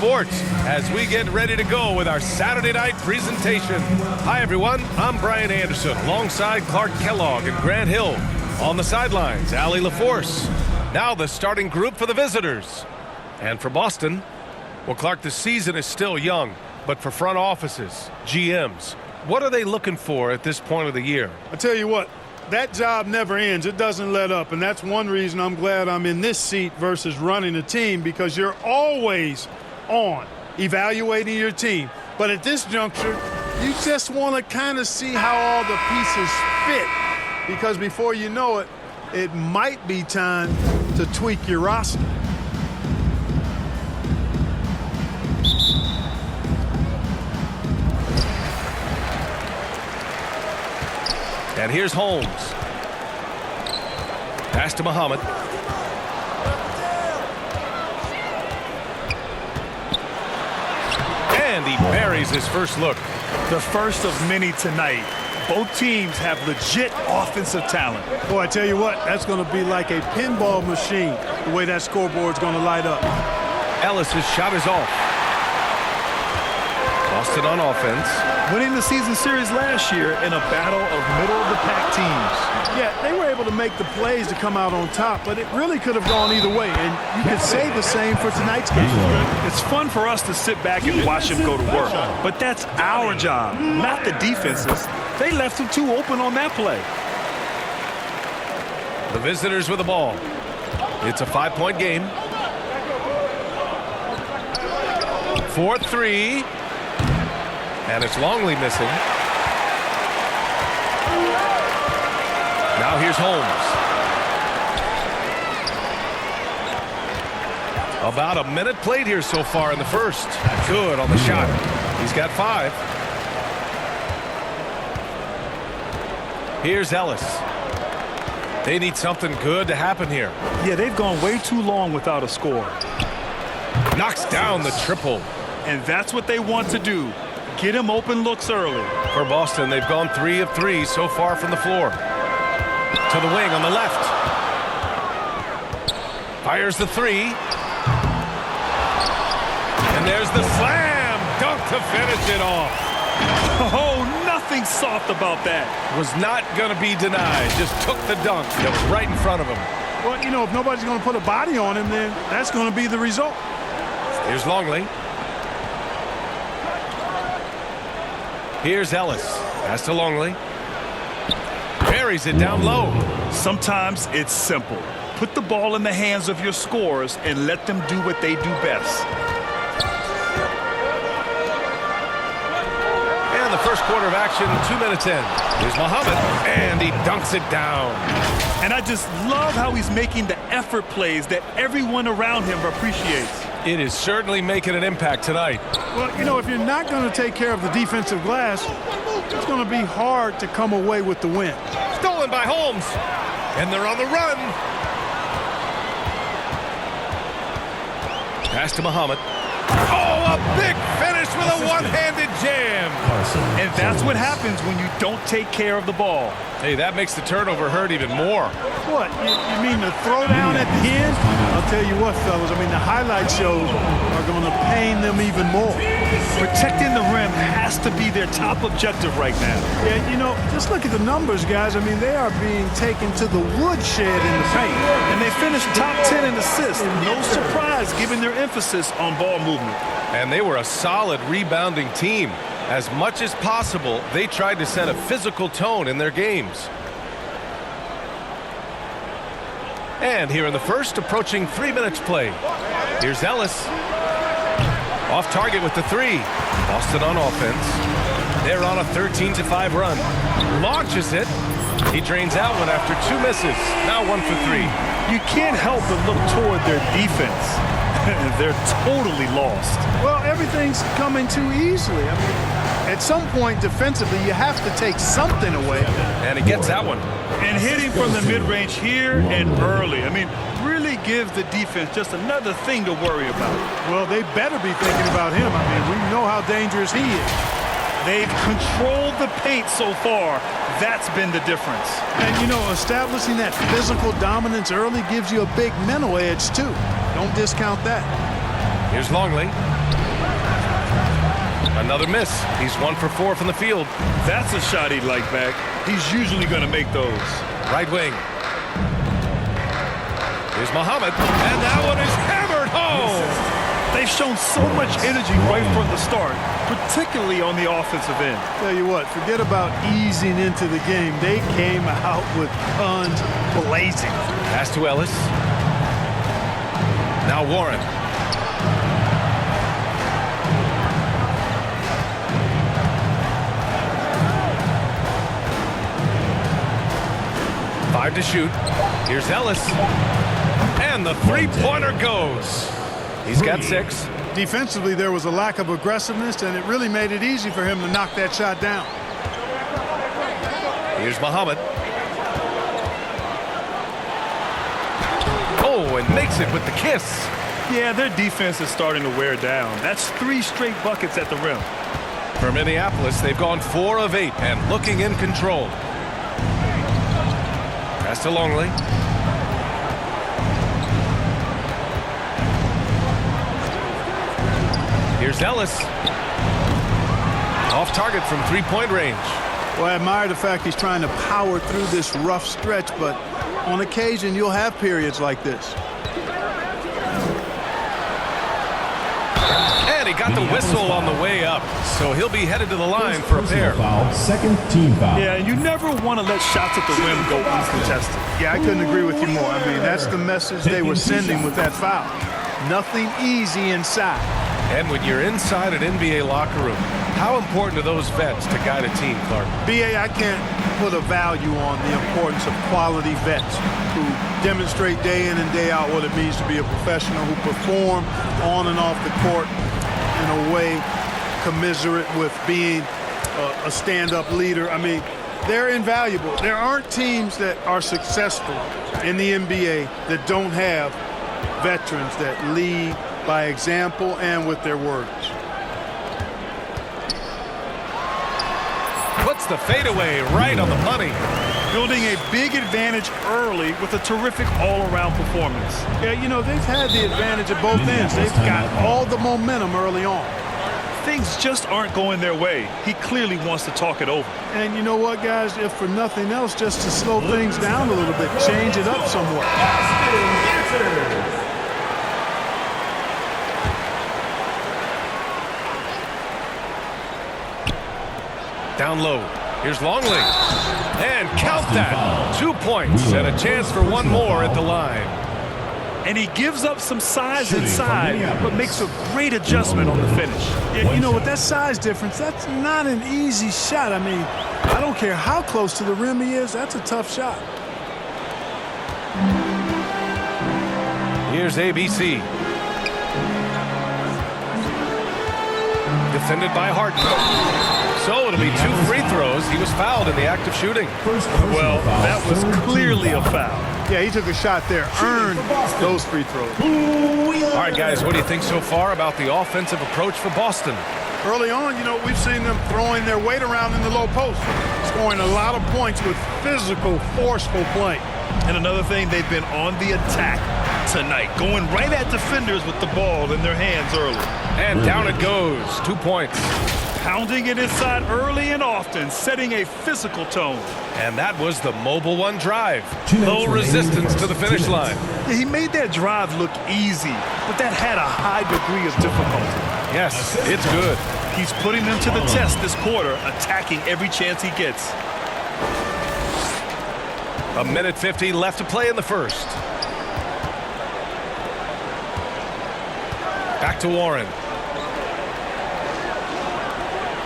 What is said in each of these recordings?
sports as we get ready to go with our Saturday night presentation. Hi, everyone. I'm Brian Anderson alongside Clark Kellogg and Grant Hill. On the sidelines, Allie LaForce. Now the starting group for the visitors. And for Boston, well, Clark, the season is still young, but for front offices, GMs, what are they looking for at this point of the year? I tell you what, that job never ends. It doesn't let up, and that's one reason I'm glad I'm in this seat versus running a team, because you're always on evaluating your team. But at this juncture, you just want to kind of see how all the pieces fit, because before you know it, it might be time to tweak your roster. And here's Holmes. Pass to Muhammad. And he buries his first look. The first of many tonight. Both teams have legit offensive talent. Boy, I tell you what, that's going to be like a pinball machine, the way that scoreboard's going to light up. Ellis's shot is off. Boston on offense. Winning the season series last year in a battle of middle-of-the-pack teams. Yeah, they were able to make the plays to come out on top, but it really could have gone either way, and you could say the same for tonight's game. It's fun for us to sit back and watch him go to work, but that's our job, not the defense's. They left him too open on that play. The visitors with the ball. It's a 5-point game. 4-3. And it's Longley missing. Now here's Holmes. About a minute played here so far in the first. Good on the shot. He's got 5. Here's Ellis. They need something good to happen here. Yeah, they've gone way too long without a score. Knocks down the triple. And that's what they want to do. Get him open looks early. For Boston, they've gone 3 of 3 so far from the floor. To the wing on the left. Fires the 3. And there's the slam dunk to finish it off. Oh, nothing soft about that. Was not going to be denied. Just took the dunk that was right in front of him. Well, you know, if nobody's going to put a body on him, then that's going to be the result. Here's Longley. Here's Ellis. Pass to Longley. Buries it down low. Sometimes it's simple. Put the ball in the hands of your scorers and let them do what they do best. And the first quarter of action, 2 minutes in. Here's Muhammad, and he dunks it down. And I just love how he's making the effort plays that everyone around him appreciates. It is certainly making an impact tonight. Well, you know, if you're not going to take care of the defensive glass, it's going to be hard to come away with the win. Stolen by Holmes, and they're on the run. Pass to Muhammad. Oh, a big finish with a one-handed jam. And that's what happens when you don't take care of the ball. Hey, that makes the turnover hurt even more. What, you mean the throwdown at the end? I'll tell you what, fellas, I mean, the highlight shows are going to pain them even more. Protecting the rim has to be their top objective right now. Yeah, you know, just look at the numbers, guys. I mean, they are being taken to the woodshed in the paint. And they finished top 10 in assists. No surprise given their emphasis on ball movement. And they were a solid rebounding team. As much as possible, they tried to set a physical tone in their games. And here in the first, approaching 3 minutes played. Here's Ellis. Off target with the 3. Boston on offense. They're on a 13-5 run. Launches it. He drains out one after 2 misses. Now 1 for 3. You can't help but look toward their defense. They're totally lost. Well, everything's coming too easily. I mean, at some point defensively, you have to take something away. And he gets that one. And hitting from the mid-range here and early. I mean, really gives the defense just another thing to worry about. Well, they better be thinking about him. I mean, we know how dangerous he is. They've controlled the paint so far. That's been the difference. And, you know, establishing that physical dominance early gives you a big mental edge, too. Don't discount that. Here's Longley. Another miss. He's 1 for 4 from the field. That's a shot he'd like back. He's usually going to make those. Right wing. Here's Muhammad, and that one is hammered home. They've shown so much energy right from the start, particularly on the offensive end. Tell you what, forget about easing into the game. They came out with guns blazing. Pass to Ellis. Now Warren. Five to shoot. Here's Ellis. And the three-pointer goes. He's got 6. Defensively, there was a lack of aggressiveness, and it really made it easy for him to knock that shot down. Here's Muhammad. Oh, and makes it with the kiss. Yeah, their defense is starting to wear down. That's 3 straight buckets at the rim. For Minneapolis, they've gone 4 of 8 and looking in control. Pass to Longley. Here's Ellis. Off target from 3-point range. Well, I admire the fact he's trying to power through this rough stretch, but on occasion you'll have periods like this. And he got the whistle on the way up, so he'll be headed to the line for a pair. Foul, second team foul. Yeah, and you never want to let shots at the rim go uncontested. Yeah, I couldn't agree with you more. I mean, that's the message they were sending with that foul. Nothing easy inside. And when you're inside an NBA locker room, how important are those vets to guide a team, Clark? B.A., I can't put a value on the importance of quality vets who demonstrate day in and day out what it means to be a professional, who perform on and off the court in a way commiserate with being a stand-up leader. I mean, they're invaluable. There aren't teams that are successful in the NBA that don't have veterans that lead by example and with their words. Puts the fadeaway right on the money. Building a big advantage early with a terrific all-around performance. Yeah, you know, they've had the advantage at both ends. They've got all the momentum early on. Things just aren't going their way. He clearly wants to talk it over. And you know what, guys? If for nothing else, just to slow things down a little bit, change it up somewhat. Down low. Here's Longley. And count that. 2 points and a chance for one more at the line. And he gives up some size inside, but makes a great adjustment on the finish. Yeah, you know, with that size difference, that's not an easy shot. I mean, I don't care how close to the rim he is, that's a tough shot. Here's ABC. Defended by Harden. So it'll be 2 free throws. He was fouled in the act of shooting. Well, that was clearly a foul. Yeah, he took a shot there, earned those free throws. All right, guys, what do you think so far about the offensive approach for Boston? Early on, you know, we've seen them throwing their weight around in the low post, scoring a lot of points with physical, forceful play. And another thing, they've been on the attack tonight, going right at defenders with the ball in their hands early. And down it goes. 2 points. Pounding it inside early and often, setting a physical tone. And that was the Mobile One drive. Low resistance to the finish line. Yeah, he made that drive look easy, but that had a high degree of difficulty. Yes, it's good. He's putting them to the test this quarter, attacking every chance he gets. 1:50 left to play in the first. Back to Warren.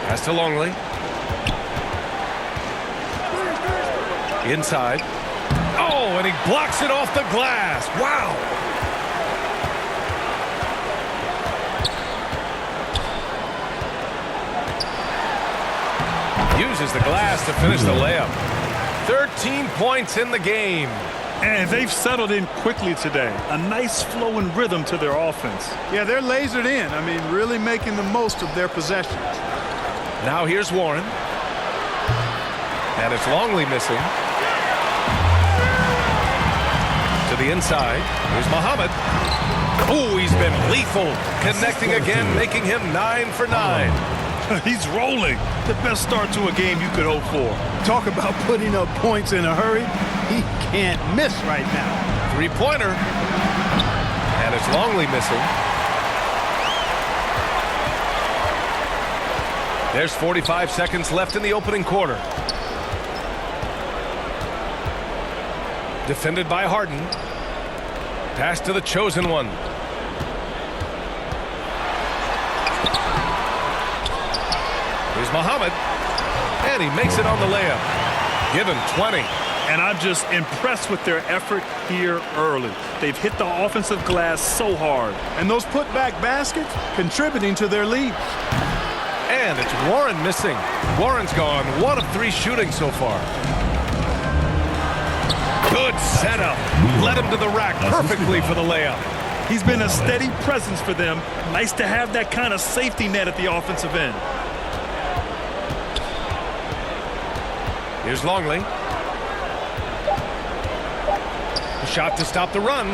Pass to Longley. Inside. Oh, and he blocks it off the glass. Wow. Uses the glass to finish the layup. 13 points in the game. And they've settled in quickly today. A nice flow and rhythm to their offense. Yeah, they're lasered in. I mean, really making the most of their possessions. Now here's Warren. And it's Longley missing. To the inside. Here's Muhammad. Oh, he's been lethal. Connecting again, making him 9 for 9. He's rolling. The best start to a game you could hope for. Talk about putting up points in a hurry. He can't miss right now. Three-pointer. And it's Longley missing. There's 45 seconds left in the opening quarter. Defended by Harden. Pass to the chosen one. Here's Muhammad. And he makes it on the layup. Give him 20. And I'm just impressed with their effort here early. They've hit the offensive glass so hard. And those putback baskets contributing to their lead. And it's Warren missing. Warren's gone 1 of 3 shooting so far. Good setup. Led him to the rack perfectly for the layup. He's been a steady presence for them. Nice to have that kind of safety net at the offensive end. Here's Longley. Shot to stop the run.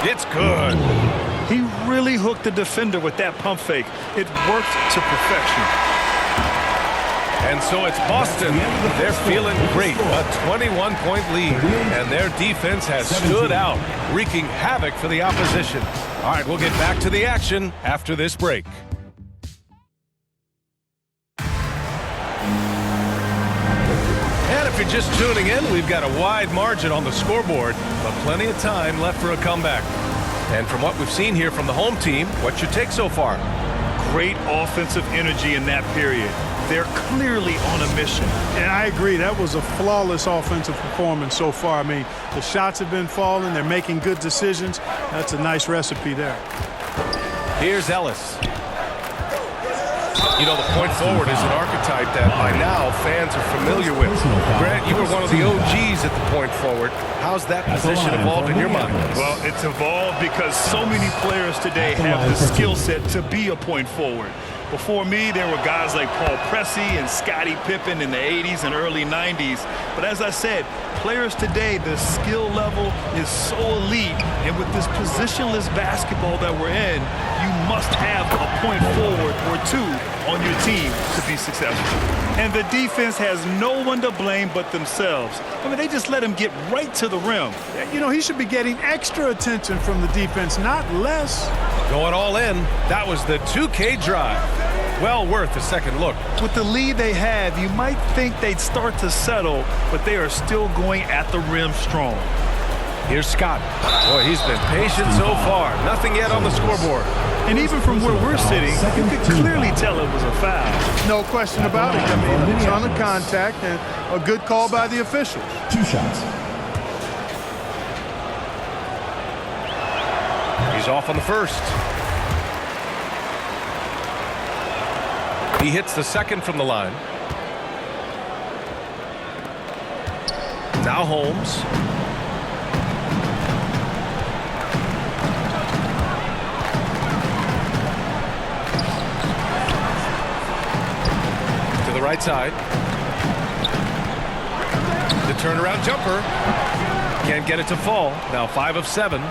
It's good. He really hooked the defender with that pump fake. It worked to perfection. And so it's Boston. They're feeling great. A 21-point lead. And their defense has stood out, wreaking havoc for the opposition. All right, we'll get back to the action after this break. And if you're just tuning in, we've got a wide margin on the scoreboard, but plenty of time left for a comeback. And from what we've seen here from the home team, what's your take so far? Great offensive energy in that period. They're clearly on a mission. And I agree, that was a flawless offensive performance so far. I mean, the shots have been falling. They're making good decisions. That's a nice recipe there. Here's Ellis. You know, the point forward is an archetype that by now fans are familiar with. Grant, you were one of the OGs at the point forward. How's that position evolved in your mind? Well, it's evolved because so many players today have the skill set to be a point forward. Before me, there were guys like Paul Pressey and Scottie Pippen in the 80s and early 90s. But as I said, players today, the skill level is so elite. And with this positionless basketball that we're in, you must have a point forward or two on your team to be successful. And the defense has no one to blame but themselves. I mean, they just let him get right to the rim. You know, he should be getting extra attention from the defense, not less. Going all in. That was the 2K drive. Well worth a second look. With the lead they have, you might think they'd start to settle, but they are still going at the rim strong. Here's Scott. Boy, he's been patient so far. Nothing yet on the scoreboard. And even from where we're sitting, you could clearly tell it was a foul. No question about it. I mean, it's on the contact and a good call by the officials. 2 shots. He's off on the first. He hits the second from the line. Now Holmes. To the right side. The turnaround jumper. Can't get it to fall. Now 5 of 7.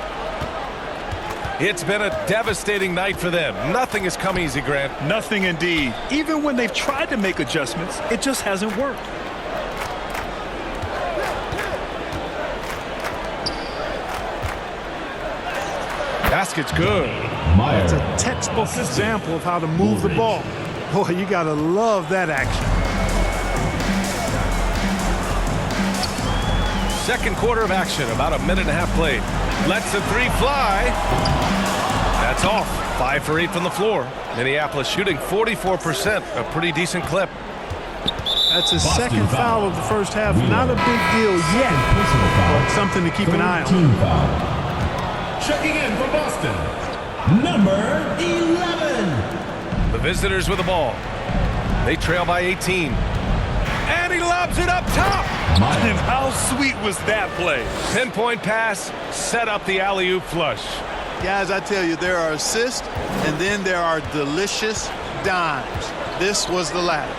It's been a devastating night for them. Nothing has come easy, Grant. Nothing indeed. Even when they've tried to make adjustments, it just hasn't worked. Basket's good. That's a textbook example of how to move the ball. Boy, you got to love that action. Second quarter of action, about a minute and a half played. Lets the three fly. That's off. 5 for 8 from the floor. Minneapolis shooting 44%, a pretty decent clip. That's his second foul of the first half. Not a big deal yet, but something to keep an eye on. Checking in for Boston, number 11. The visitors with the ball. They trail by 18. And he lobs it up top. And how sweet was that play? Pinpoint pass, set up the alley-oop flush. Guys, I tell you, there are assists, and then there are delicious dimes. This was the latter.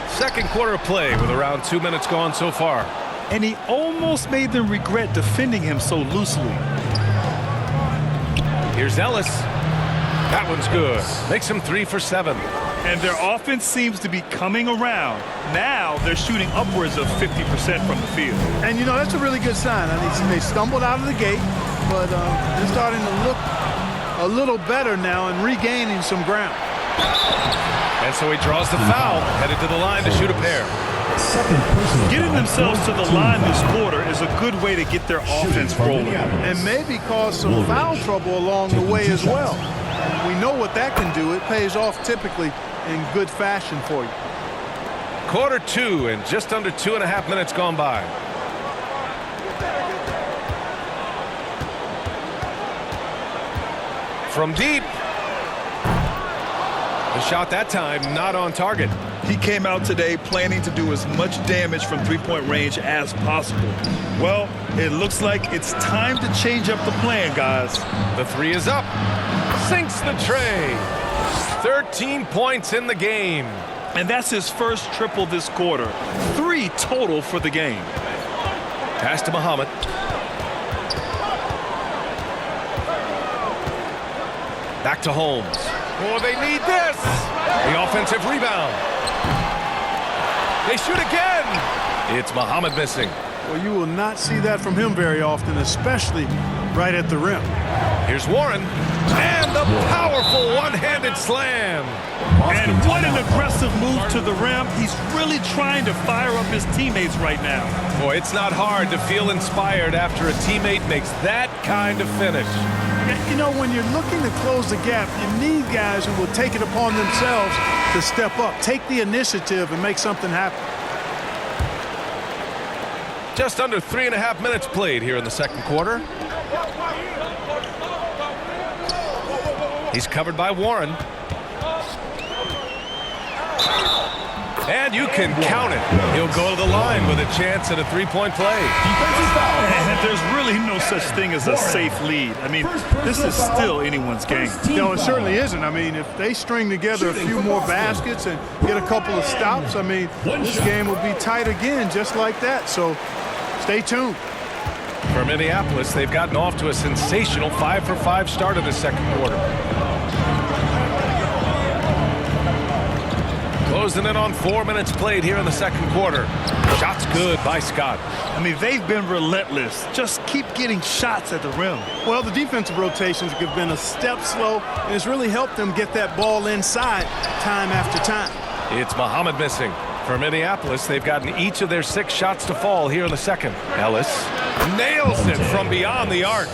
Second quarter play with around 2 minutes gone so far. And he almost made them regret defending him so loosely. Here's Ellis. That one's good. Makes him 3 for 7. And their offense seems to be coming around. Now they're shooting upwards of 50% from the field. And, you know, that's a really good sign. I mean, they stumbled out of the gate, but they're starting to look a little better now and regaining some ground. And so he draws the foul, headed to the line to shoot a pair. Getting themselves to the line this quarter is a good way to get their offense rolling. And maybe cause some foul trouble along the way as well. We know what that can do. It pays off typically in good fashion for you. Quarter 2 and just under 2.5 minutes gone by. From deep. The shot that time not on target. He came out today planning to do as much damage from three-point range as possible. Well, it looks like it's time to change up the plan, guys. The 3 is up. Sinks the tray. 13 points in the game. And that's his first triple this quarter. 3 total for the game. Pass to Muhammad. Back to Holmes. Oh, they need this. The offensive rebound. They shoot again. It's Muhammad missing. Well, you will not see that from him very often, especially right at the rim. Here's Warren. And the powerful one-handed slam. And what an aggressive move to the rim. He's really trying to fire up his teammates right now. Boy, it's not hard to feel inspired after a teammate makes that kind of finish. You know, when you're looking to close the gap, you need guys who will take it upon themselves to step up, take the initiative, and make something happen. Just under 3.5 minutes played here in the second quarter. He's covered by Warren. And you can count it. He'll go to the line with a chance at a three-point play. And there's really no such thing as a safe lead. I mean, this is still anyone's game. No, it certainly isn't. I mean, if they string together a few more baskets and get a couple of stops, I mean, this game will be tight again just like that. So stay tuned. For Minneapolis, they've gotten off to a sensational 5-for-5 start of the second quarter. Closing in on 4 minutes played here in the second quarter. Shots good by Scott. I mean, they've been relentless. Just keep getting shots at the rim. Well, the defensive rotations have been a step slow, and it's really helped them get that ball inside time after time. It's Muhammad missing. For Minneapolis, they've gotten each of their 6 shots to fall here in the second. Ellis nails it from beyond the arc.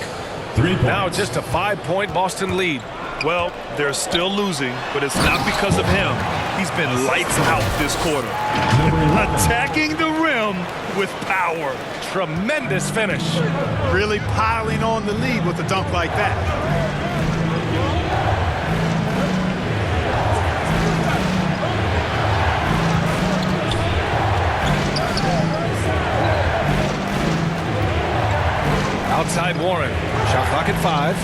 Now just a 5-point Boston lead. Well, they're still losing, but it's not because of him. He's been lights out this quarter. Attacking the rim with power. Tremendous finish. Really piling on the lead with a dunk like that. Outside Warren. Shot clock at 5.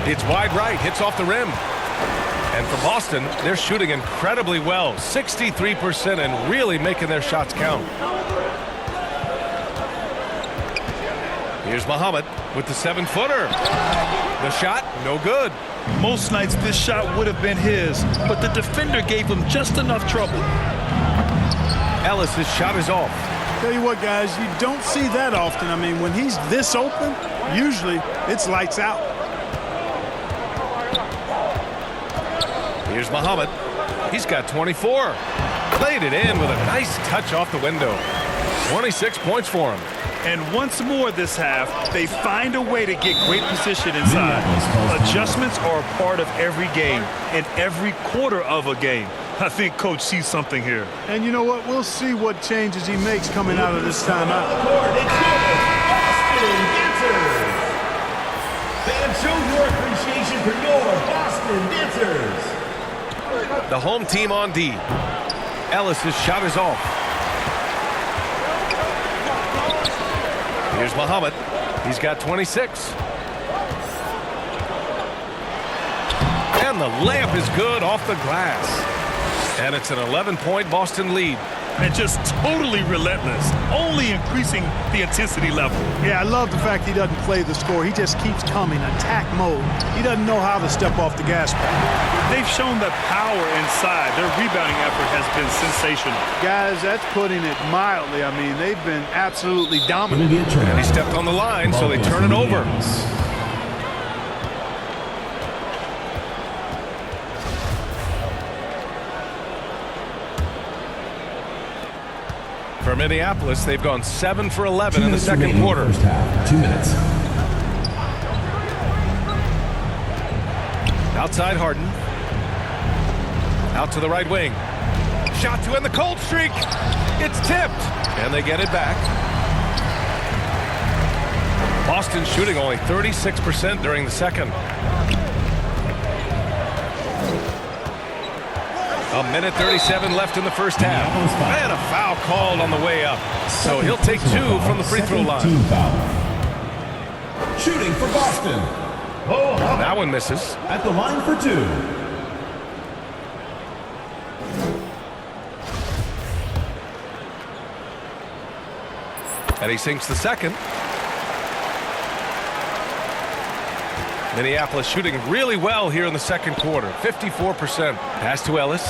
It's wide right, hits off the rim. And for Boston, they're shooting incredibly well, 63%, and really making their shots count. Here's Muhammad with the 7-footer. The shot, no good. Most nights this shot would have been his, but the defender gave him just enough trouble. Ellis's shot is off. Tell you what, guys, you don't see that often. I mean, when he's this open, usually it's lights out. Here's Muhammad. He's got 24. Played it in with a nice touch off the window. 26 points for him. And once more this half, they find a way to get great position inside. Adjustments are a part of every game and every quarter of a game. I think Coach sees something here. And you know what? We'll see what changes he makes coming out of this timeout. Fans, show your appreciation for your Boston Dancers. The home team on D. Ellis's shot is off. Here's Muhammad. He's got 26. And the layup is good off the glass. And it's an 11-point Boston lead. and just totally relentless, only increasing the intensity level. Yeah, I love the fact he doesn't play the score. He just keeps coming, attack mode. He doesn't know how to step off the gas pedal. They've shown the power inside. Their rebounding effort has been sensational. Guys, that's putting it mildly. I mean, they've been absolutely dominant. And he stepped on the line, so they turn it over. For Minneapolis, they've gone 7 for 11 in the second quarter. First half, 2 minutes. Outside Harden. Out to the right wing. Shot to end the cold streak. It's tipped. And they get it back. Boston shooting only 36% during the second. A minute 37 left in the first half. And a foul called on the way up. So he'll take 2 from the free throw line. Team foul. Shooting for Boston. Oh, That one misses. at the line for 2. And he sinks the second. Minneapolis shooting really well here in the second quarter. 54%. Pass to Ellis.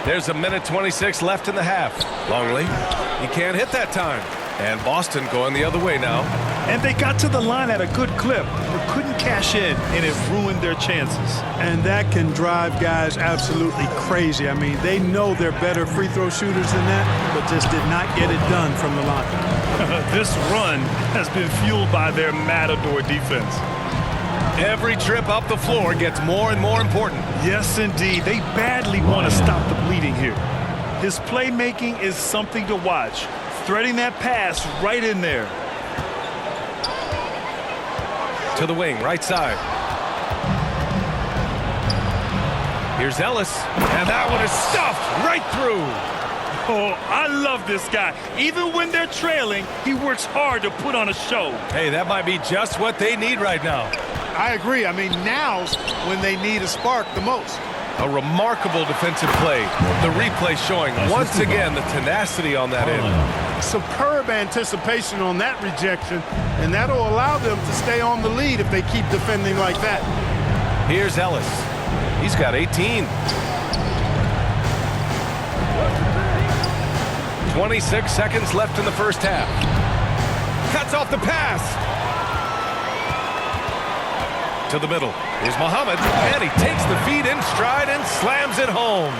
There's a minute 26 left in the half. Longley. He can't hit that time. And Boston going the other way now. And they got to the line at a good clip, but couldn't cash in, and it ruined their chances. And that can drive guys absolutely crazy. I mean, they know they're better free throw shooters than that, but just did not get it done from the line. This run has been fueled by their matador defense. Every trip up the floor gets more and more important. Yes, indeed. They badly want to stop the bleeding here. His playmaking is something to watch. Threading that pass right in there. To the wing, right side. Here's Ellis. And that one is stuffed right through. Oh, I love this guy. Even when they're trailing, he works hard to put on a show. Hey, that might be just what they need right now. I agree. I mean, now's when they need a spark the most. A remarkable defensive play. The replay showing once again the tenacity on that end. Superb anticipation on that rejection, and that'll allow them to stay on the lead if they keep defending like that. Here's Ellis. He's got 18. 26 seconds left in the first half. Cuts off the pass. To the middle. Here's Muhammad, and he takes the feed in stride and slams it home.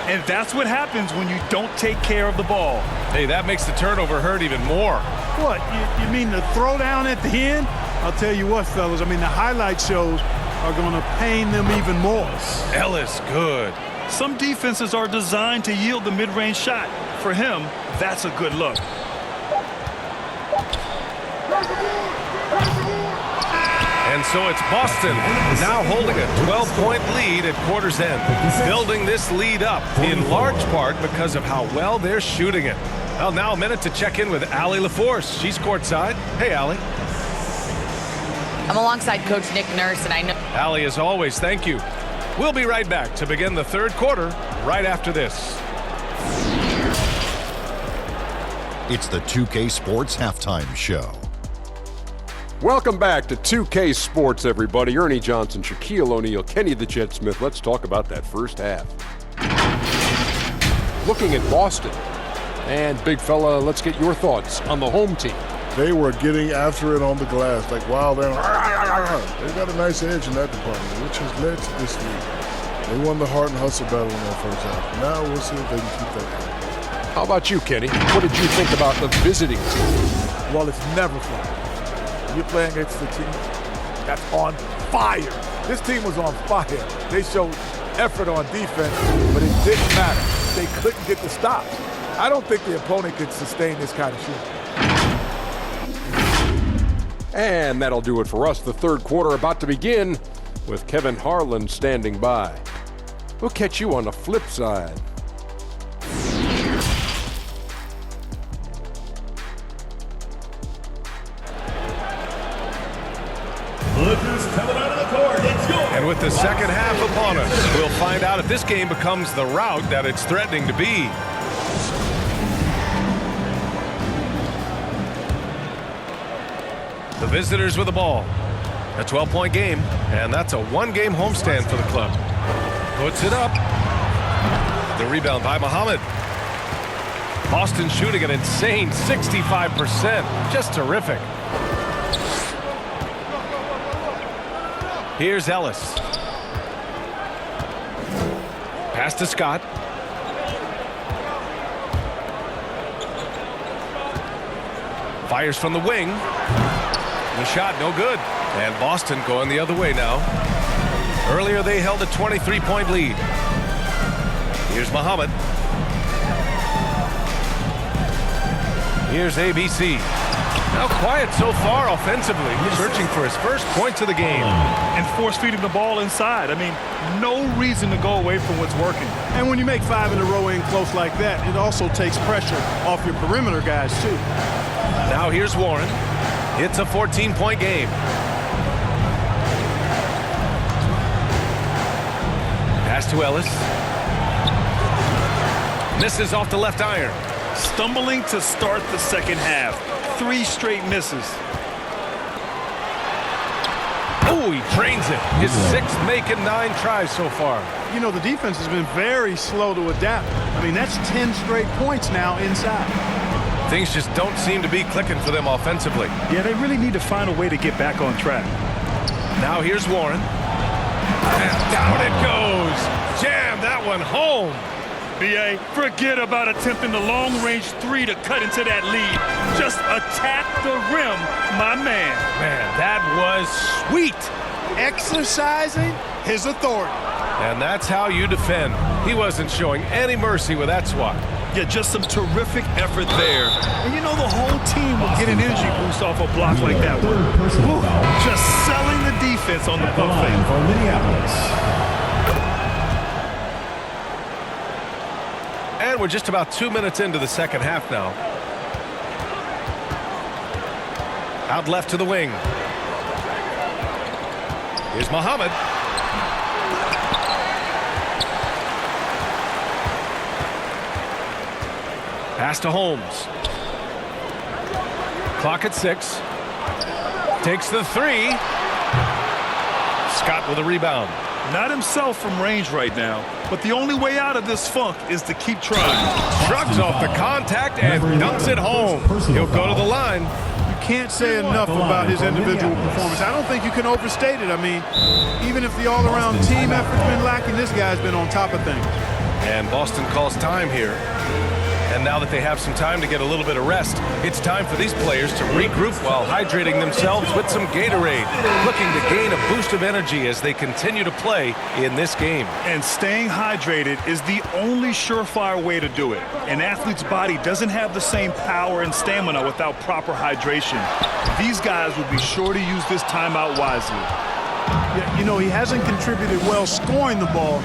And that's what happens when you don't take care of the ball. Hey, that makes the turnover hurt even more. What, you mean the throwdown at the end? I'll tell you what, fellas, I mean, the highlight shows are going to pain them even more. Ellis, good. Some defenses are designed to yield the mid-range shot. For him, that's a good look. And so it's Boston now holding a 12-point lead at quarter's end, building this lead up in large part because of how well they're shooting it. Well, now a minute to check in with Allie LaForce. She's courtside. Hey, Allie. I'm alongside Coach Nick Nurse, and I know. Allie, as always, thank you. We'll be right back to begin the third quarter right after this. It's the 2K Sports Halftime Show. Welcome back to 2K Sports, everybody. Ernie Johnson, Shaquille O'Neal, Kenny the Jet Smith. Let's talk about that first half. Looking at Boston. And, big fella, let's get your thoughts on the home team. They were getting after it on the glass, like wild animals. They got a nice edge in that department, which has led to this lead. They won the heart and hustle battle in that first half. Now we'll see if they can keep that going. How about you, Kenny? What did you think about the visiting team? Well, it's never fun. You're playing against a team that's on fire. This team was on fire. They showed effort on defense, but it didn't matter. They couldn't get the stops. I don't think the opponent could sustain this kind of shooting. And that'll do it for us. The third quarter about to begin with Kevin Harlan standing by. We'll catch you on the flip side. Lookers coming out of the court. It's yours. And And with the second half upon us, we'll find out if this game becomes the rout that it's threatening to be. The visitors with the ball. A 12-point game, and that's a one-game homestand for the club. Puts it up. The rebound by Muhammad. Boston shooting an insane 65%. Just terrific. Here's Ellis. Pass to Scott. Fires from the wing. The shot no good. And Boston going the other way now. Earlier they held a 23-point lead. Here's Muhammad. Here's ABC. Now quiet so far offensively. He's searching for his first points of the game. And force feeding the ball inside. I mean, no reason to go away from what's working. And when you make 5 in a row in close like that, it also takes pressure off your perimeter guys, too. Now here's Warren. It's a 14-point game. Pass to Ellis. Misses off the left iron. Stumbling to start the second half. 3 straight misses. Oh, he drains it. His 6th make in 9 tries so far. You know, the defense has been very slow to adapt. I mean, that's 10 straight points now inside. Things just don't seem to be clicking for them offensively. Yeah, they really need to find a way to get back on track. Now here's Warren. And down it goes. Jam that one home. B.A., forget about attempting the long-range 3 to cut into that lead. Just attack the rim, my man. Man, that was sweet. Exercising his authority. And that's how you defend. He wasn't showing any mercy with that swat. Yeah, just some terrific effort there. And you know the whole team will get an energy boost off a block like that one. Just selling the defense on the pump fake. For Minneapolis. And we're just about 2 minutes into the second half now. Out left to the wing. Here's Muhammad. Pass to Holmes. Clock at 6. Takes the 3. Scott with a rebound. Not himself from range right now, but the only way out of this funk is to keep trying. Shrugs off the contact and dunks it home. He'll go to the line. You can't say enough about his individual performance. I don't think you can overstate it. I mean, even if the all-around team effort's been lacking, this guy's been on top of things. And Boston calls time here. And now that they have some time to get a little bit of rest, it's time for these players to regroup while hydrating themselves with some Gatorade, looking to gain a boost of energy as they continue to play in this game. And staying hydrated is the only surefire way to do it. An athlete's body doesn't have the same power and stamina without proper hydration. These guys will be sure to use this timeout wisely. Yeah, you know, he hasn't contributed well scoring the ball,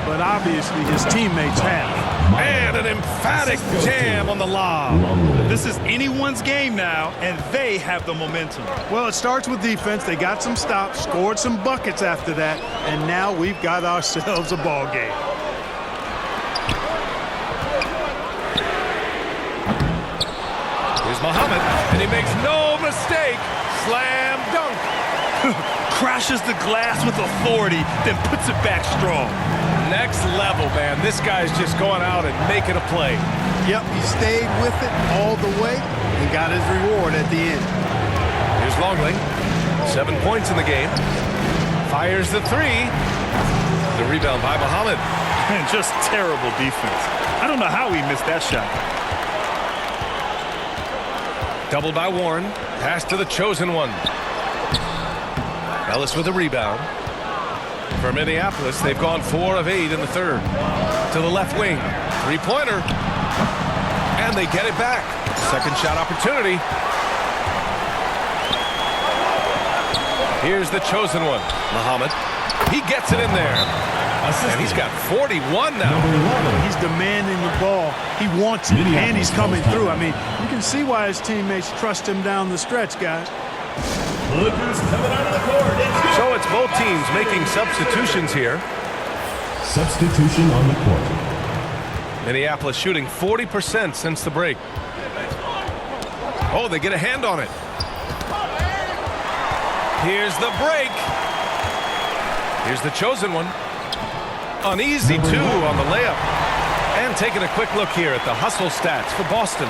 but obviously his teammates have. And an emphatic jam on the lob. This is anyone's game now, and they have the momentum. Well, it starts with defense. They got some stops, scored some buckets after that, and now we've got ourselves a ball game. Here's Muhammad, and he makes no mistake. Slam dunk. Crashes the glass with authority, then puts it back strong. Next level, man. This guy's just going out and making a play. Yep, he stayed with it all the way and got his reward at the end. Here's Longley. 7 points in the game. Fires the 3. The rebound by Muhammad. And just terrible defense. I don't know how he missed that shot. Doubled by Warren. Pass to the chosen one. Ellis with a rebound. For Minneapolis, they've gone 4 of 8 in the third. To the left wing. 3-pointer. And they get it back. Second shot opportunity. Here's the chosen one, Muhammad. He gets it in there. And he's got 41 now. He's demanding the ball. He wants it, and he's coming through. I mean, you can see why his teammates trust him down the stretch, guys. Look who's coming out of the court. So it's both teams making substitutions here. Substitution on the court. Minneapolis shooting 40% since the break. Oh, they get a hand on it. Here's the break. Here's the chosen one. Uneasy, too, on the layup. And taking a quick look here at the hustle stats for Boston.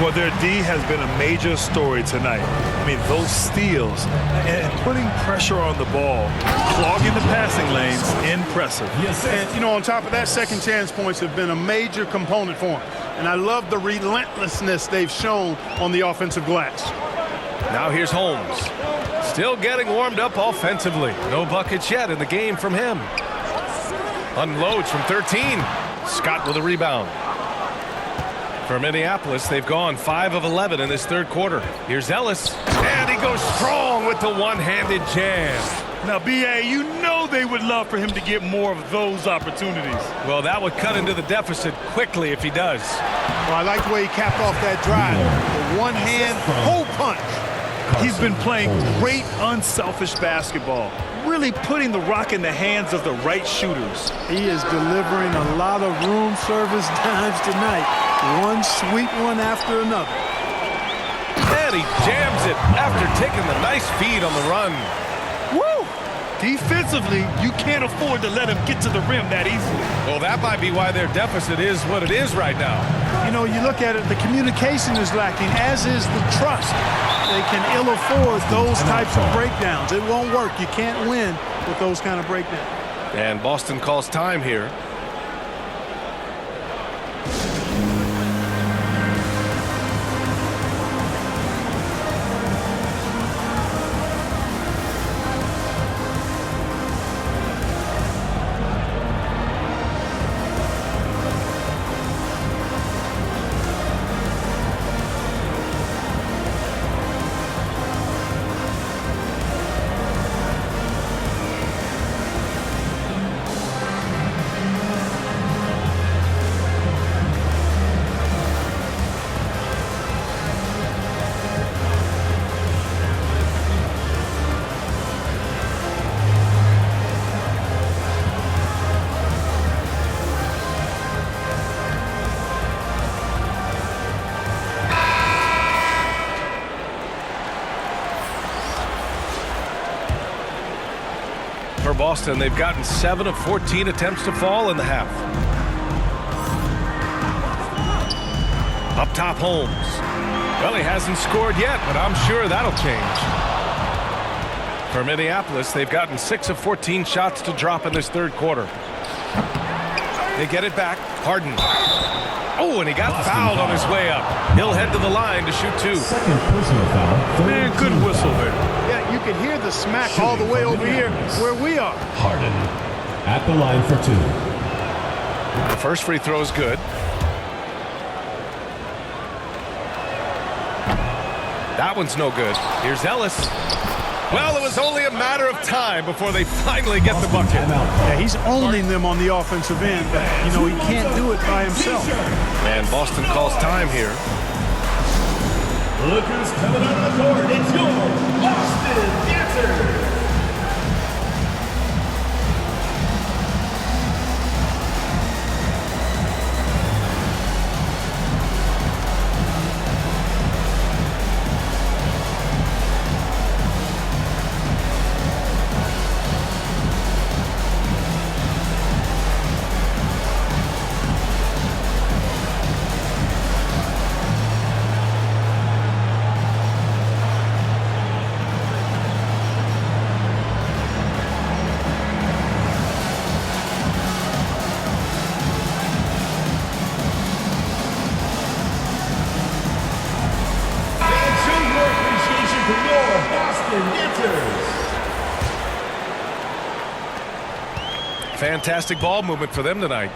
Well, their D has been a major story tonight. I mean, those steals and putting pressure on the ball, clogging the passing lanes, impressive. And, you know, on top of that, second chance points have been a major component for them. And I love the relentlessness they've shown on the offensive glass. Now here's Holmes. Still getting warmed up offensively. No buckets yet in the game from him. Unloads from 13. Scott with a rebound. For Minneapolis, they've gone 5 of 11 in this third quarter. Here's Ellis, and he goes strong with the one-handed jam. Now, B.A., you know they would love for him to get more of those opportunities. Well, that would cut into the deficit quickly if he does. Well, I like the way he capped off that drive. The one-hand hole punch. He's been playing great, unselfish basketball. Really putting the rock in the hands of the right shooters. He is delivering a lot of room service dimes tonight. One sweet one after another. And he jams it after taking the nice feed on the run. Woo! Defensively, you can't afford to let him get to the rim that easily. Well, that might be why their deficit is what it is right now. You know, you look at it, the communication is lacking, as is the trust. They can ill afford those types of breakdowns. It won't work. You can't win with those kind of breakdowns. And Boston calls time here. For Boston, they've gotten 7 of 14 attempts to fall in the half. Up top, Holmes. Well, he hasn't scored yet, but I'm sure that'll change. For Minneapolis, they've gotten 6 of 14 shots to drop in this third quarter. They get it back. Harden. Oh, and he got fouled on his way up. He'll head to the line to shoot 2. Second personal foul. Man, good whistle there. Yeah, you can hear the smack all the way over here where we are. Harden at the line for 2. The first free throw is good. That one's no good. Here's Ellis. Well, it was only a matter of time before they finally get the bucket. Yeah, he's owning them on the offensive end, but, you know, he can't do it by himself. And Boston calls time here. Look who's coming out of the court. It's your Boston Dancers. Fantastic ball movement for them tonight.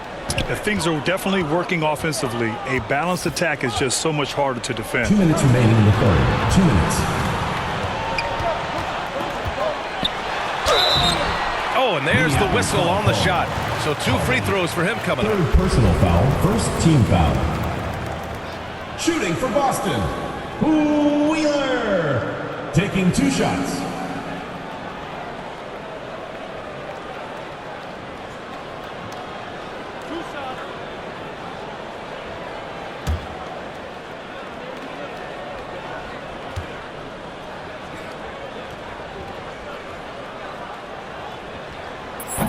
Things are definitely working offensively. A balanced attack is just so much harder to defend. 2 minutes remaining in the third. 2 minutes. Oh, and there's the whistle on the shot. So 2 free throws for him coming up. Third personal foul. First team foul. Shooting for Boston. Wheeler. taking 2 shots.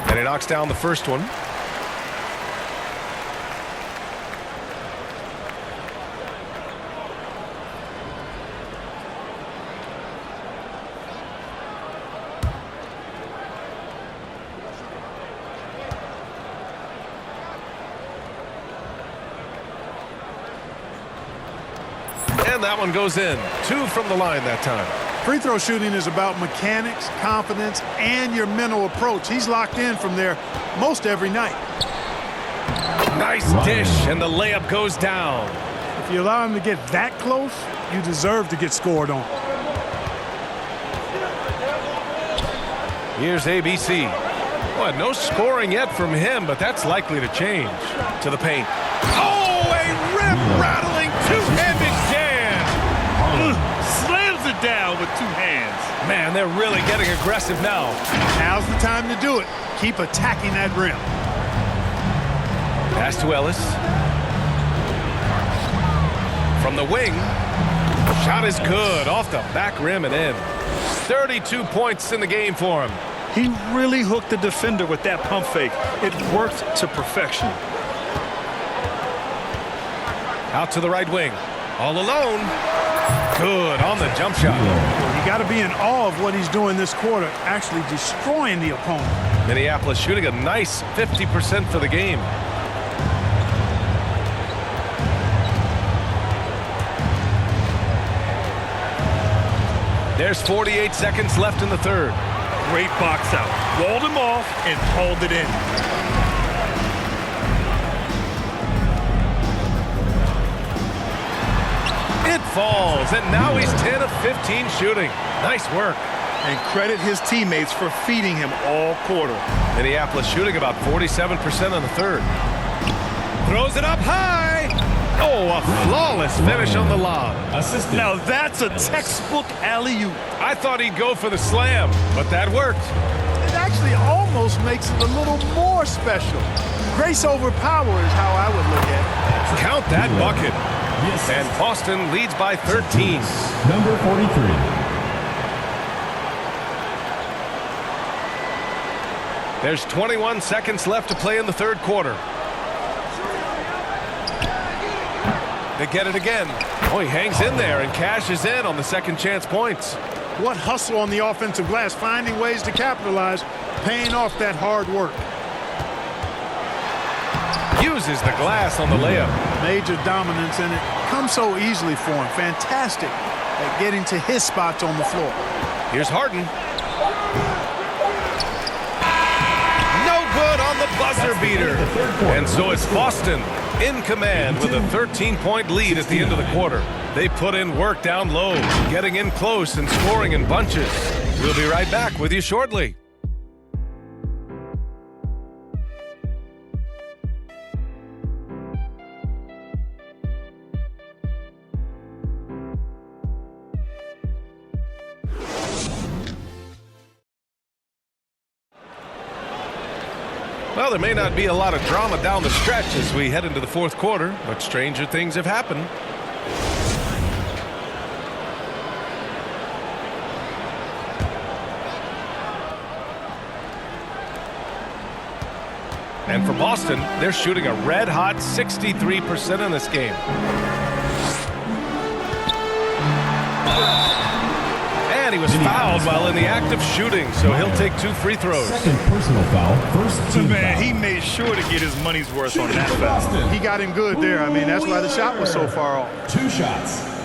And he knocks down the first one. And that one goes in. 2 from the line that time. Free throw shooting is about mechanics, confidence, and your mental approach. He's locked in from there most every night. Nice dish, and the layup goes down. If you allow him to get that close, you deserve to get scored on. Here's ABC. Well, no scoring yet from him, but that's likely to change. To the paint. Oh, a rip-rattling two-handed jam. Slams it down with 2 hands. Man, they're really getting aggressive now. Now's the time to do it. Keep attacking that rim. Pass to Ellis. From the wing. Shot is good. Off the back rim and in. 32 points in the game for him. He really hooked the defender with that pump fake. It worked to perfection. Out to the right wing. All alone. Good on the jump shot. You got to be in awe of what he's doing this quarter, actually destroying the opponent. Minneapolis shooting a nice 50% for the game. There's 48 seconds left in the third. Great box out. Walled him off and hauled it in. It falls, and now he's 10 of 15 shooting. Nice work. And credit his teammates for feeding him all quarter. Minneapolis shooting about 47% in the third. Throws it up high. Oh, a flawless finish on the lob. Now that's a textbook alley-oop. I thought he'd go for the slam, but that worked. It actually almost makes it a little more special. Grace over power is how I would look at it. Count that bucket. And Boston leads by 13. Number 43. There's 21 seconds left to play in the third quarter. They get it again. Oh, he hangs in there and cashes in on the second chance points. What hustle on the offensive glass, finding ways to capitalize, paying off that hard work. Uses the glass on the layup. Major dominance, and it comes so easily for him. Fantastic at getting to his spots on the floor. Here's Harden. No good on the buzzer beater. And so it's Boston in command with a 13-point lead at the end of the quarter. They put in work down low, getting in close and scoring in bunches. We'll be right back with you shortly. Well, there may not be a lot of drama down the stretch as we head into the fourth quarter, but stranger things have happened. And for Boston, they're shooting a red-hot 63% in this game. And he was fouled while in the act of shooting, so he'll take 2 free throws. Second personal foul. First team Man, foul. he made sure to get his money's worth on that foul. Boston. He got him good there. I mean, that's why the shot was so far off. 2 shots.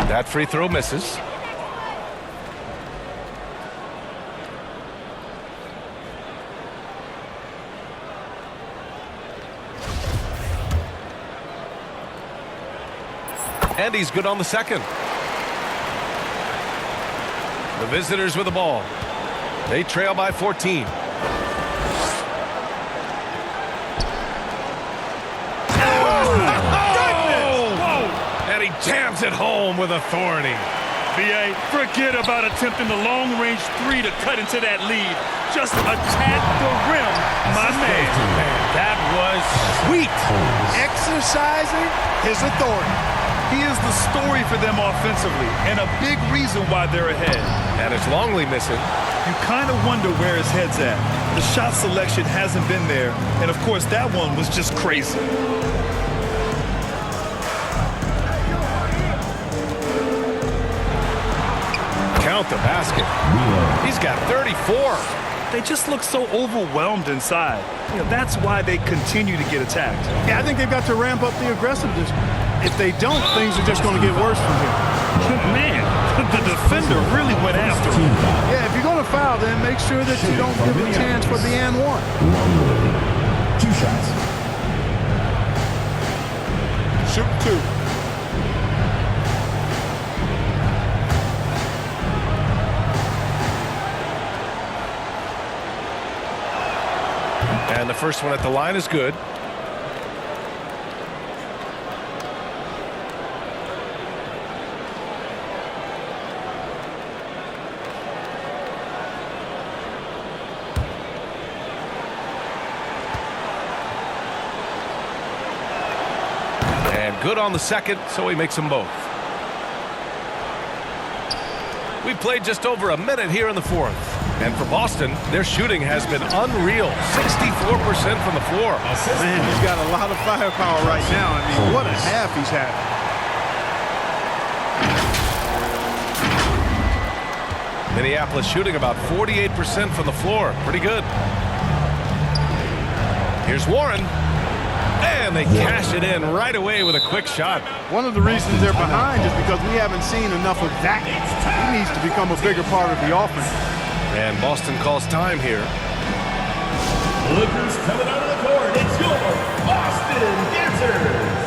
That free throw misses. And he's good on the second. The visitors with the ball. They trail by 14. And he jams it home with authority. B.A., forget about attempting the long-range three to cut into that lead. Just attack the rim, my man. That was sweet. Exercising his authority. He is the story for them offensively, and a big reason why they're ahead. And it's Longley missing. You kind of wonder where his head's at. The shot selection hasn't been there, and of course that one was just crazy. Count the basket. He's got 34. They just look so overwhelmed inside. That's why they continue to get attacked. Yeah, I think they've got to ramp up the aggressiveness. If they don't, things are just going to get worse from here. Man, the defender really went after him. Yeah, if you're going to foul, then make sure that you don't give a chance for the and one. 2 shots. Shoot 2. And the first one at the line is good. And good on the second, so he makes them both. We've played just over a minute here in the fourth. And for Boston, their shooting has been unreal. 64% from the floor. Man, he's got a lot of firepower right now. I mean, what a half he's had. Minneapolis shooting about 48% from the floor. Pretty good. Here's Warren. And they cash it in right away with a quick shot. One of the reasons they're behind is because we haven't seen enough of that. He needs to become a bigger part of the offense. And Boston calls time here. Lookers coming out of the court. It's your Boston Dancers.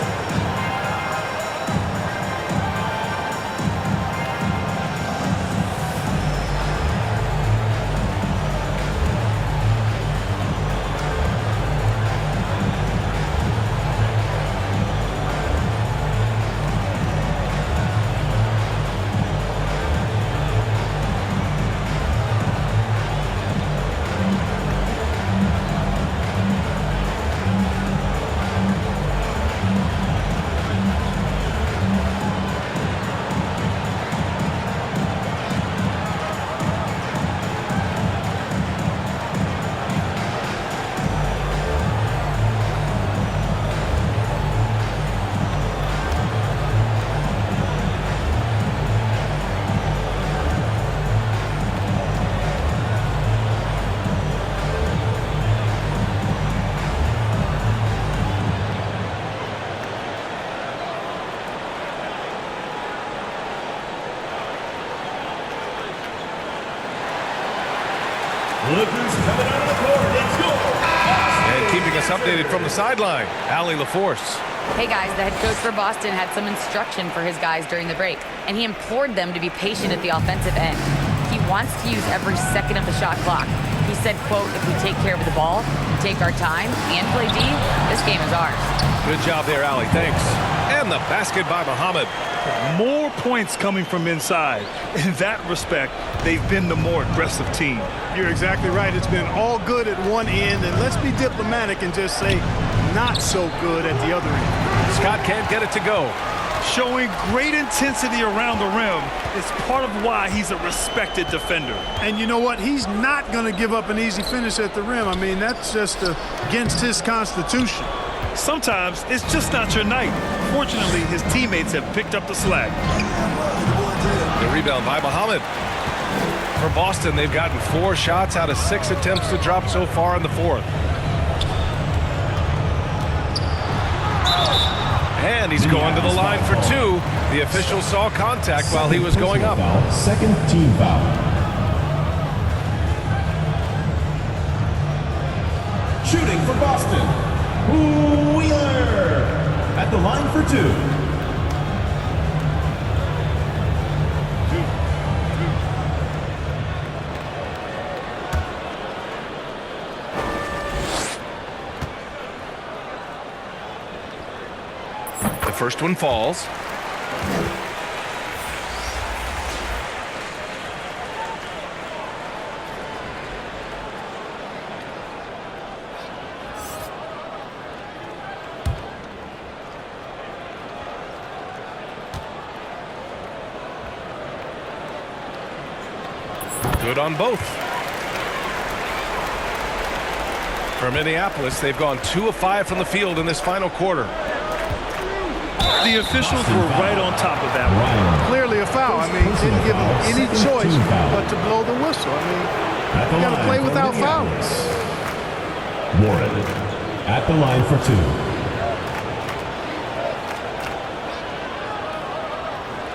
Lookers coming out of the court. It's your Boston. And keeping us updated from the sideline, Allie LaForce. Hey guys, the head coach for Boston had some instruction for his guys during the break, and he implored them to be patient at the offensive end. He wants to use every second of the shot clock. He said, quote, if we take care of the ball, take our time, and play D, this game is ours. Good job there, Allie. Thanks. And the basket by Muhammad. More points coming from inside. In that respect, they've been the more aggressive team. You're exactly right. It's been all good at one end, and let's be diplomatic and just say not so good at the other end. Scott can't get it to go. Showing great intensity around the rim is part of why he's a respected defender. And you know what? He's not going to give up an easy finish at the rim. I mean, that's just against his constitution. Sometimes it's just not your night. Fortunately, his teammates have picked up the slack. The rebound by Muhammad. For Boston, they've gotten 4 shots out of 6 attempts to drop so far in the fourth. And he's going to the line for 2. The official saw contact while he was going up. Second team foul. Shooting for Boston, Wheeler at the line for 2. first one falls. Good on both. For Minneapolis, they've gone 2 of 5 from the field in this final quarter. The officials were right on top of that one. Clearly a foul. I mean, didn't give them any choice but to blow the whistle. I mean, you got to play without fouling. Warren at the line for 2.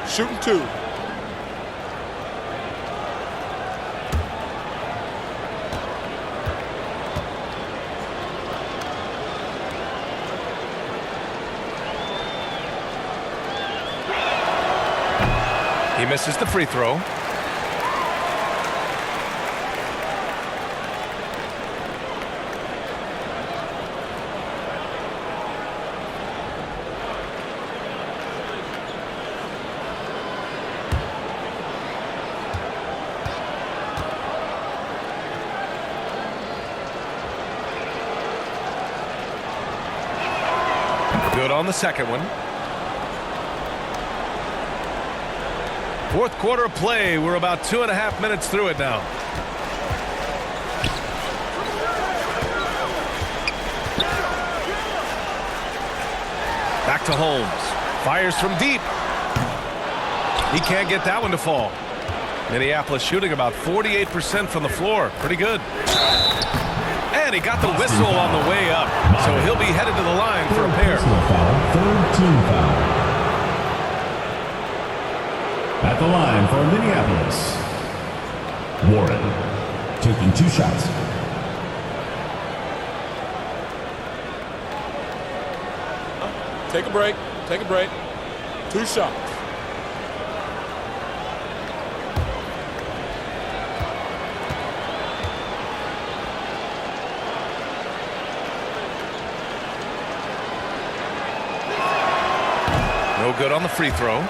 Shooting 2. He misses the free throw. Good on the second one. Fourth quarter of play. We're about 2.5 minutes through it now. Back to Holmes. Fires from deep. He can't get that one to fall. Minneapolis shooting about 48% from the floor. Pretty good. And he got the whistle on the way up. So he'll be headed to the line for a pair. Third team foul. At the line for Minneapolis, Warren taking 2 shots. Take a break. Take a break. 2 shots. No good on the free throw.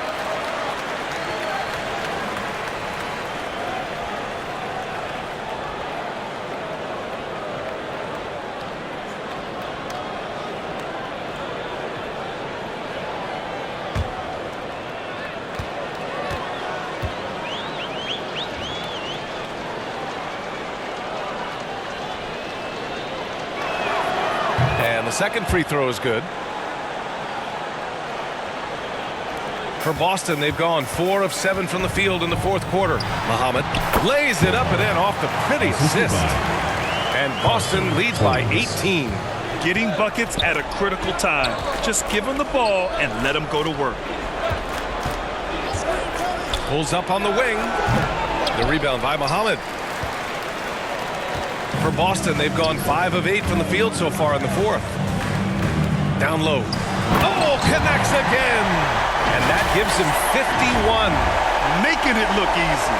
The second free throw is good. For Boston, they've gone 4 of 7 from the field in the fourth quarter. Muhammad lays it up and in off the pretty assist. And Boston leads by 18. Getting buckets at a critical time. Just give them the ball and let them go to work. Pulls up on the wing. The rebound by Muhammad. For Boston, they've gone 5 of 8 from the field so far in the fourth. Down low. Oh, connects again. And that gives him 51. Making it look easy.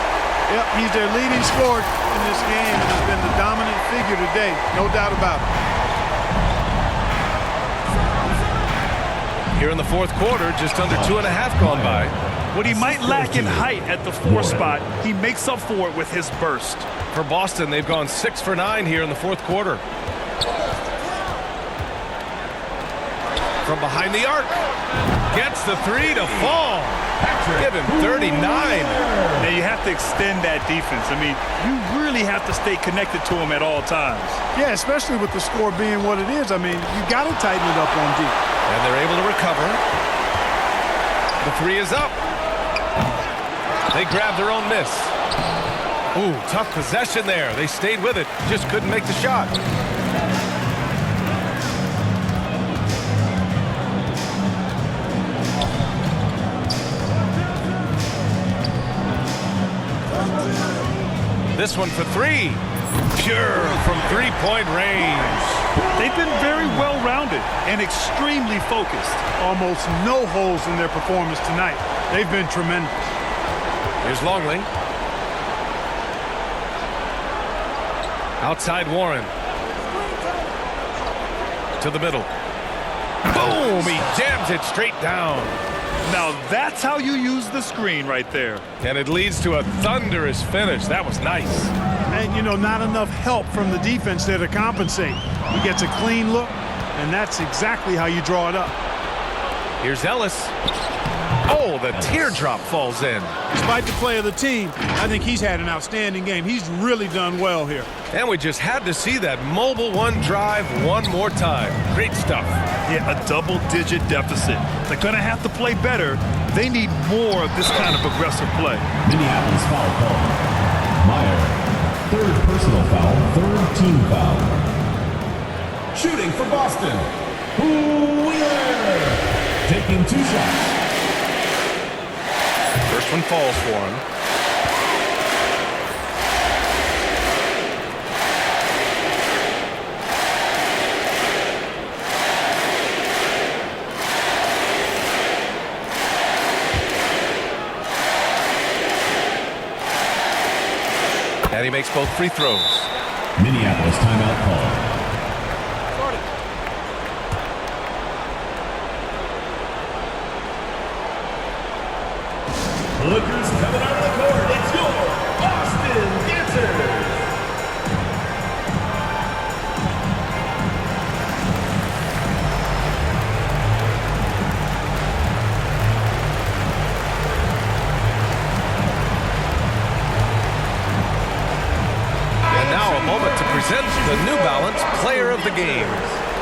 Yep, he's their leading scorer in this game and has been the dominant figure today. No doubt about it. Here in the fourth quarter, just under 2.5 gone by. What he might lack in height at the 4 spot, he makes up for it with his burst. For Boston, they've gone 6 for 9 here in the fourth quarter. From behind the arc. Gets the 3 to fall. Give him 39. Now you have to extend that defense. I mean, you really have to stay connected to him at all times. Yeah, especially with the score being what it is. I mean, you got to tighten it up on deep. And they're able to recover. The 3 is up. They grab their own miss. Ooh, tough possession there. They stayed with it. Just couldn't make the shot. This one for 3. Pure from three-point range. They've been very well-rounded and extremely focused. Almost no holes in their performance tonight. They've been tremendous. Here's Longley. Outside Warren. To the middle. Boom! He jams it straight down. Now that's how you use the screen right there. And it leads to a thunderous finish. That was nice. And, you know, not enough help from the defense there to compensate. He gets a clean look, and that's exactly how you draw it up. Here's Ellis. Oh, the teardrop falls in. Despite the play of the team, I think he's had an outstanding game. He's really done well here. And we just had to see that mobile one drive one more time. Great stuff. Yeah, a double-digit deficit. They're going to have to play better. They need more of this kind of aggressive play. Minneapolis foul call. Meyer, third personal foul, third team foul. Shooting for Boston. Wheeler, taking 2 shots. First one falls for him. And he makes both free throws. Minneapolis timeout call. Lookers coming out of the court. It's your Boston Dancers. And now a moment to present the New Balance Player of the Game.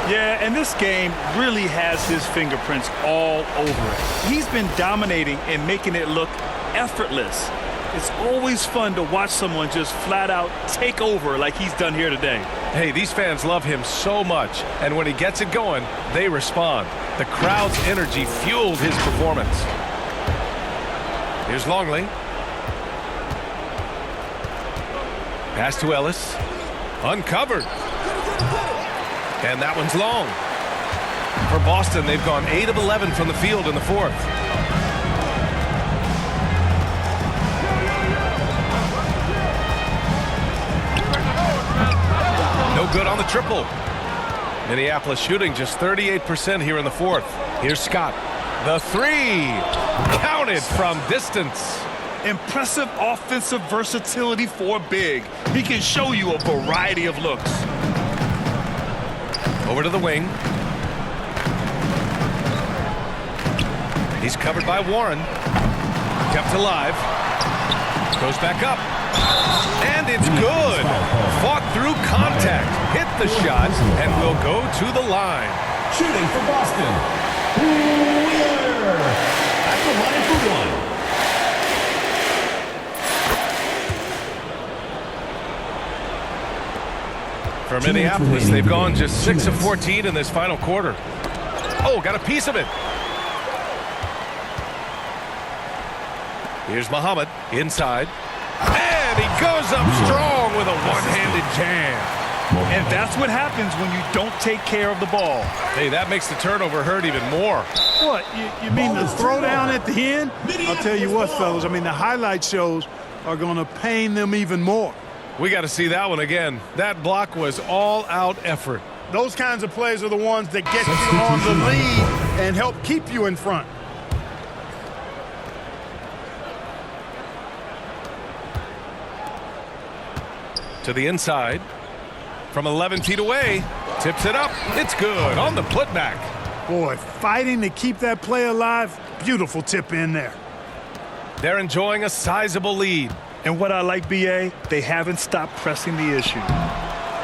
Yeah, and this game really has his fingerprints all over it. He's been dominating and making it look effortless. It's always fun to watch someone just flat out take over like he's done here today. Hey, these fans love him so much, and when he gets it going, they respond. The crowd's energy fueled his performance. Here's Longley. Pass to Ellis. Uncovered. And that one's long. For Boston, they've gone 8 of 11 from the field in the fourth. No good on the triple. Minneapolis shooting just 38% here in the fourth. Here's Scott. The three. Counted from distance. Impressive offensive versatility for big. He can show you a variety of looks. Over to the wing. He's covered by Warren. Kept alive. Goes back up. And it's good. Fought through contact. Hit the shot and will go to the line. Shooting for Boston. Wheeler at the line for one. For Minneapolis, they've gone just 6 of 14 in this final quarter. Oh, got a piece of it. Here's Muhammad inside. And he goes up strong with a one-handed jam. And that's what happens when you don't take care of the ball. Hey, that makes the turnover hurt even more. What, you mean the throwdown at the end? I'll tell you what, fellas, I mean, the highlight shows are going to pain them even more. We got to see that one again. That block was all-out effort. Those kinds of plays are the ones that get you on the lead and help keep you in front. To the inside. From 11 feet away. Tips it up. It's good on the putback. Boy, fighting to keep that play alive. Beautiful tip in there. They're enjoying a sizable lead. And what I like, B.A., they haven't stopped pressing the issue.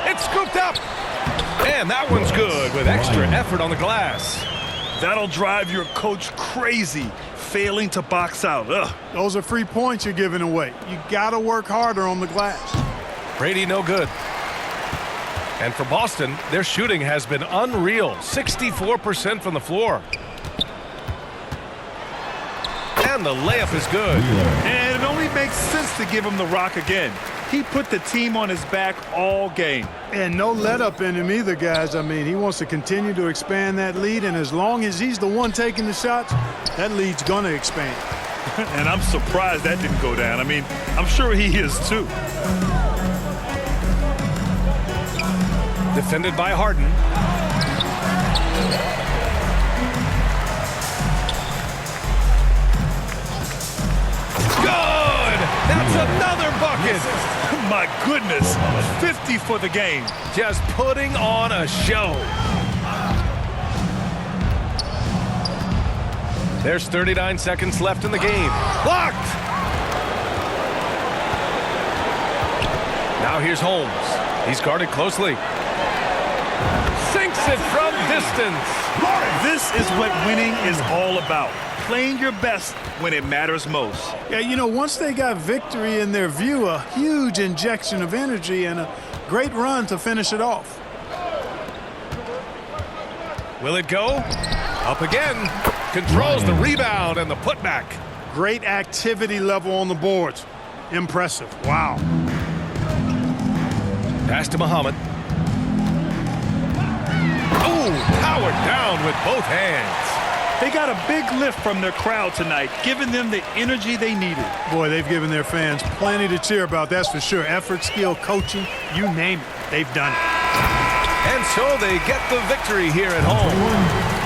It's scooped up. And that one's good with extra effort on the glass. That'll drive your coach crazy, failing to box out. Ugh. Those are free points you're giving away. You got to work harder on the glass. Brady no good. And for Boston, their shooting has been unreal. 64% from the floor. And the layup is good. And it only makes sense to give him the rock again. He put the team on his back all game. And no let up in him either, guys. I mean, he wants to continue to expand that lead, and as long as he's the one taking the shots, that lead's going to expand. And I'm surprised that didn't go down. I mean, I'm sure he is too. Defended by Harden. That's another bucket. My goodness, 50 for the game. Just putting on a show. There's 39 seconds left in the game. Blocked. Now here's Holmes. He's guarded closely. Sinks it from distance. This is what winning is all about. Playing your best when it matters most. Yeah, you know, once they got victory in their view, a huge injection of energy and a great run to finish it off. Will it go? Up again. Controls the rebound and the putback. Great activity level on the boards. Impressive. Wow. Pass to Muhammad. Oh, powered down with both hands. They got a big lift from their crowd tonight, giving them the energy they needed. Boy, they've given their fans plenty to cheer about, that's for sure. Effort, skill, coaching, you name it, they've done it. And so they get the victory here at home.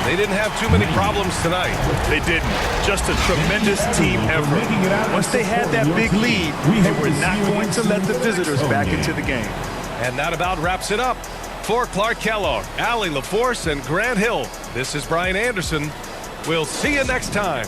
They didn't have too many problems tonight. They didn't. Just a tremendous team effort. Once they had that big lead, they were not going to let the visitors back into the game. And that about wraps it up. For Clark Kellogg, Allie LaForce, and Grant Hill, this is Brian Anderson. We'll see you next time.